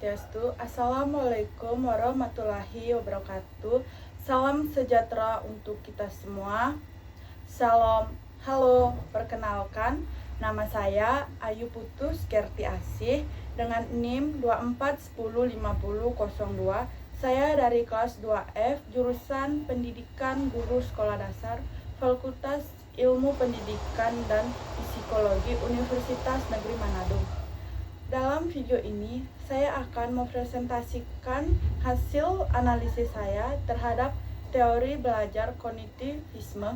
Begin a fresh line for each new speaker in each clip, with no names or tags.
Swastiastu. Assalamualaikum warahmatullahi wabarakatuh. Salam sejahtera untuk kita semua. Salam, halo, perkenalkan nama saya Ayu Putus Kerti Asih dengan NIM 24105002. Saya dari kelas 2F, jurusan Pendidikan Guru Sekolah Dasar, Fakultas Ilmu Pendidikan dan Psikologi Universitas Negeri Manado. Dalam video ini, saya akan mempresentasikan hasil analisis saya terhadap teori belajar kognitivisme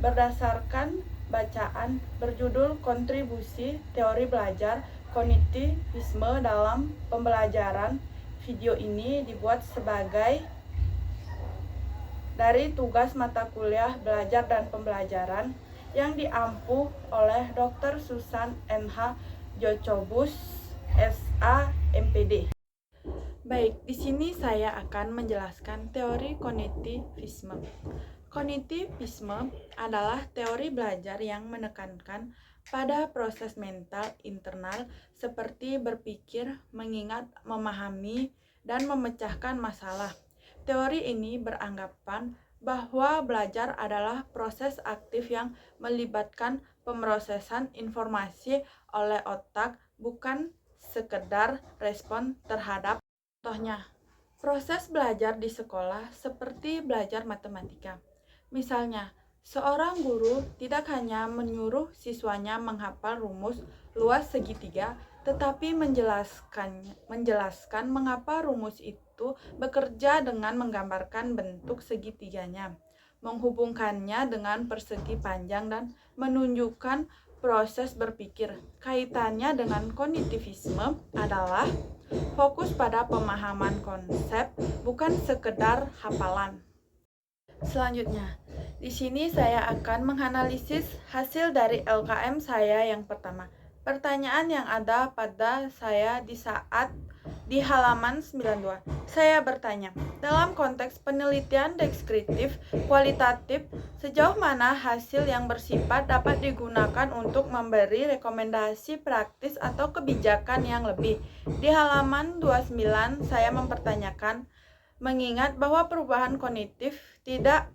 berdasarkan bacaan berjudul Kontribusi Teori Belajar Kognitivisme dalam Pembelajaran. Video ini dibuat sebagai dari tugas mata kuliah Belajar dan Pembelajaran yang diampu oleh Dr. Susan NH Jocobus, SA, MPD. Baik, di sini saya akan menjelaskan teori kognitivisme. Kognitivisme adalah teori belajar yang menekankan pada proses mental internal seperti berpikir, mengingat, memahami, dan memecahkan masalah. Teori ini beranggapan bahwa belajar adalah proses aktif yang melibatkan pemrosesan informasi oleh otak, bukan sekedar respon terhadap. Contohnya, proses belajar di sekolah seperti belajar matematika. Misalnya, seorang guru tidak hanya menyuruh siswanya menghafal rumus luas segitiga, tetapi menjelaskan mengapa rumus itu bekerja dengan menggambarkan bentuk segitiganya, menghubungkannya dengan persegi panjang, dan menunjukkan proses berpikir. Kaitannya dengan kognitivisme adalah fokus pada pemahaman konsep, bukan sekedar hafalan. Selanjutnya, di sini saya akan menganalisis hasil dari LKM saya yang pertama. Pertanyaan yang ada pada saya di halaman 92. Saya bertanya, dalam konteks penelitian deskriptif kualitatif, sejauh mana hasil yang bersifat dapat digunakan untuk memberi rekomendasi praktis atau kebijakan yang lebih. Di halaman 29, saya mempertanyakan, mengingat bahwa perubahan kognitif tidak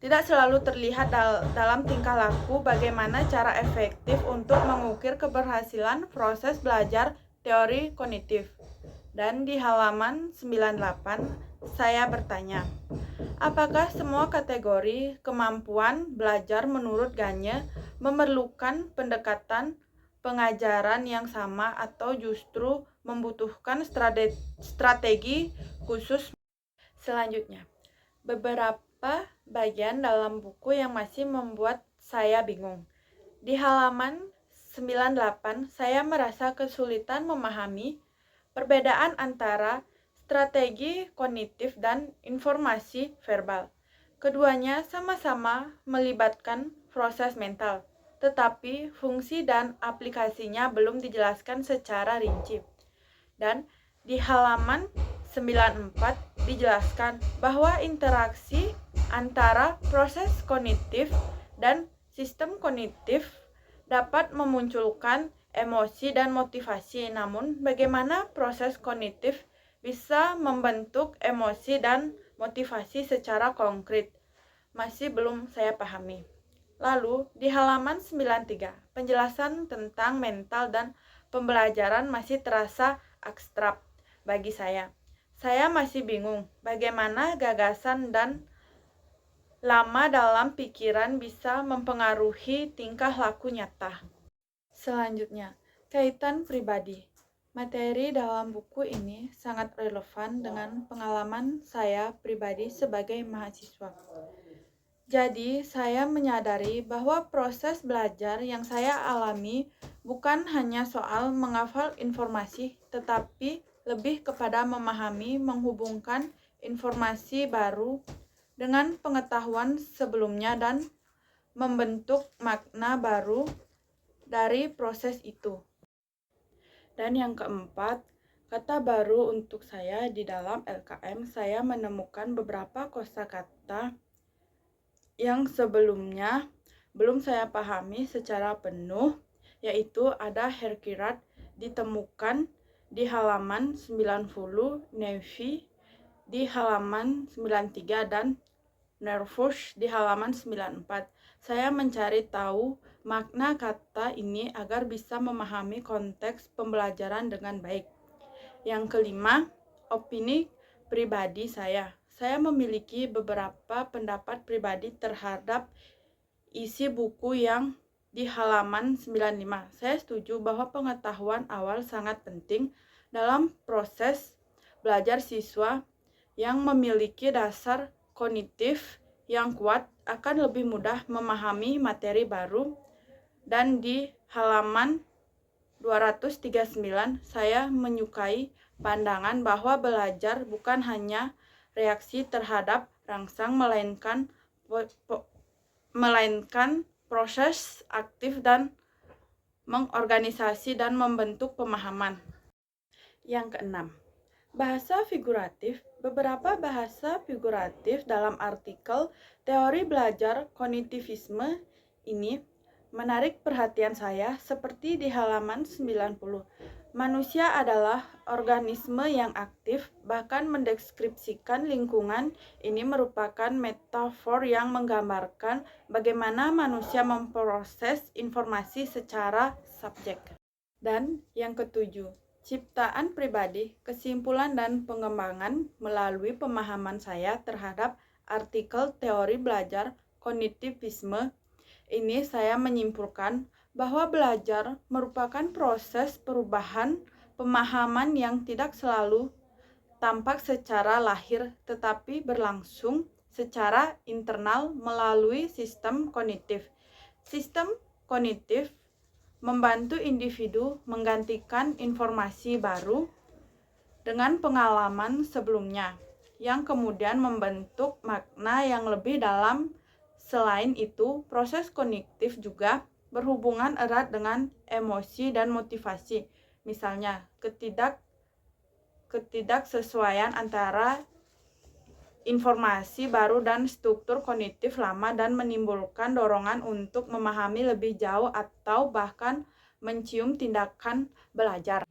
selalu terlihat dalam tingkah laku, bagaimana cara efektif untuk mengukir keberhasilan proses belajar teori kognitif. Dan di halaman 98, saya bertanya, apakah semua kategori kemampuan belajar menurut Gagne memerlukan pendekatan pengajaran yang sama atau justru membutuhkan strategi khusus? Selanjutnya, beberapa bagian dalam buku yang masih membuat saya bingung. Di halaman 98, saya merasa kesulitan memahami perbedaan antara strategi kognitif dan informasi verbal. Keduanya sama-sama melibatkan proses mental, tetapi fungsi dan aplikasinya belum dijelaskan secara rinci. Dan di halaman 94 dijelaskan bahwa interaksi antara proses kognitif dan sistem kognitif dapat memunculkan emosi dan motivasi. Namun, bagaimana proses kognitif bisa membentuk emosi dan motivasi secara konkret masih belum saya pahami. Lalu, di halaman 93, penjelasan tentang mental dan pembelajaran masih terasa abstrak bagi saya. Saya masih bingung bagaimana gagasan dan lama dalam pikiran bisa mempengaruhi tingkah laku nyata. Selanjutnya, kaitan pribadi. Materi dalam buku ini sangat relevan dengan pengalaman saya pribadi sebagai mahasiswa. Jadi, saya menyadari bahwa proses belajar yang saya alami bukan hanya soal menghafal informasi, tetapi lebih kepada memahami, menghubungkan informasi baru dengan pengetahuan sebelumnya dan membentuk makna baru dari proses itu. Dan yang keempat, kata baru untuk saya di dalam LKM, saya menemukan beberapa kosakata yang sebelumnya belum saya pahami secara penuh, yaitu ada herkirat ditemukan di halaman 90, Navy di halaman 93, dan Nervous di halaman 94. Saya mencari tahu makna kata ini agar bisa memahami konteks pembelajaran dengan baik. Yang kelima, opini pribadi saya. Saya memiliki beberapa pendapat pribadi terhadap isi buku yang di halaman 95. Saya setuju bahwa pengetahuan awal sangat penting dalam proses belajar siswa yang memiliki dasar kognitif yang kuat akan lebih mudah memahami materi baru. Dan di halaman 239 saya menyukai pandangan bahwa belajar bukan hanya reaksi terhadap rangsang melainkan proses aktif dan mengorganisasi dan membentuk pemahaman. Yang keenam, bahasa figuratif. Beberapa bahasa figuratif dalam artikel teori belajar kognitivisme ini menarik perhatian saya, seperti di halaman 90. Manusia adalah organisme yang aktif, bahkan mendeskripsikan lingkungan. Ini merupakan metafor yang menggambarkan bagaimana manusia memproses informasi secara subjek. Dan yang ketujuh, ciptaan pribadi, kesimpulan dan pengembangan melalui pemahaman saya terhadap artikel teori belajar kognitivisme. Ini saya menyimpulkan bahwa belajar merupakan proses perubahan pemahaman yang tidak selalu tampak secara lahir, tetapi berlangsung secara internal melalui sistem kognitif. Sistem kognitif membantu individu menggantikan informasi baru dengan pengalaman sebelumnya, yang kemudian membentuk makna yang lebih dalam. Selain itu, proses kognitif juga berhubungan erat dengan emosi dan motivasi. Misalnya, ketidaksesuaian antara informasi baru dan struktur kognitif lama dan menimbulkan dorongan untuk memahami lebih jauh atau bahkan mencium tindakan belajar.